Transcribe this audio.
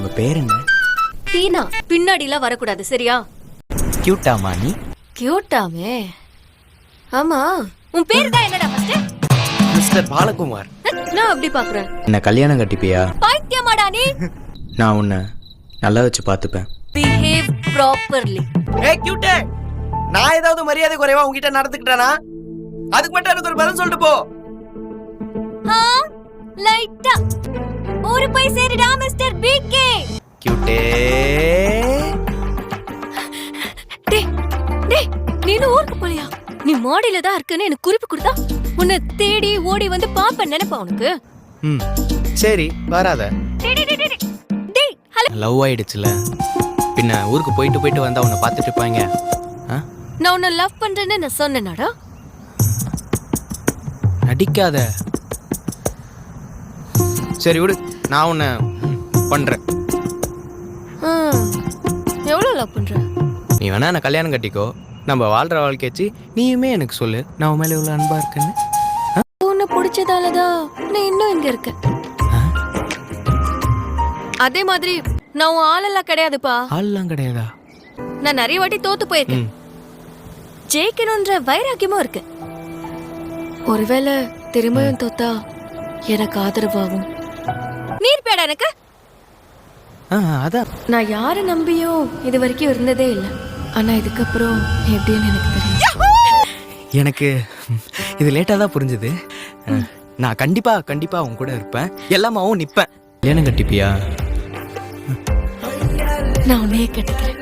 உங்க பேர் என்ன? டீனா. பின்னாடிலாம் வரக்கூடாது சரியா? கியூட்டாமா நீ? கியூட்டாமே. ஆமா உன் பேர் தான் என்னடா ஃபர்ஸ்ட்? மிஸ்டர் பாலகுமார். நான் அப்படி பாக்குறேன். என்ன கல்யாணம் கட்டிப்பியா? பைத்தியமாடா நீ? நான் உன்னை நல்லா வச்சு பார்த்துப்பேன். Behave properly. ஏய் கியூட்டே, நான் ஏதாவது மரியாதை குறைவா உன்கிட்ட நடந்துக்கிட்டானா? அதுக்கு மட்டும் எனக்கு ஒரு பதில் சொல்லிட்டு போ. லைட்டா ஒரு பை சரிடா மிஸ்டர் பிகே. கியூட்டே. டேய் டேய், நீ ஊருக்கு போலியா? நீ மாடியில தான் இருக்கன்னு எனக்கு குறிப்பு கொடுத்தா உன்னை தேடி ஓடி வந்து பாப்ப நினைப்பா உனக்கு. சரி வராத. டேய் ஹலோ. லவ் ஆயிடுச்சுல, பின்ன ஊருக்கு போயிட்டு போயிட்டு வந்தா உன்னை பார்த்துட்டு இருப்பாங்க. நான் உன்னை லவ் பண்றேன்னு நான் சொன்னேனாடா? நடிக்காத. சரி விடு, நான் உன்னை பண்றேன். எவ்வளவு லவ் பண்ற? நீ வேணா என்ன கல்யாணம் கட்டிக்கோ, நம்ம வாழ்ற வாழ்க்கையாச்சு நீயுமே எனக்கு சொல்லு நான் உன் மேல எவ்வளவு அன்பா இருக்கேன்னு. உன்னை பிடிச்சதாலதான் நான் இன்னும் இங்க இருக்கேன். அதே மாதிரி நான் உன் ஆளெல்லாம் கிடையாதுப்பா. ஆள்லாம் கிடையாதா? நான் நிறைய வாட்டி தோத்து போயிருக்கேன். ஜெயிக்கணும்ன்ற வைராக்கியமும் இருக்கு. ஒருவேளை திரும்பியும் தோத்தா எனக்கு ஆதரவாகும். நீர் பேட எனக்கு. அதான் நான் யாரை நம்பியும் இது வரைக்கும் இருந்ததே இல்லை. ஆனா இதுக்கப்புறம் எப்படின்னு எனக்கு தெரியும். எனக்கு இது லேட்டாக தான் புரிஞ்சுது. நான் கண்டிப்பா கண்டிப்பா உன் கூட இருப்பேன், எல்லாமாவும் நிற்பேன். கல்யாணம் கட்டிப்பியா? நான் உன்னையே கட்டிக்கிறேன்.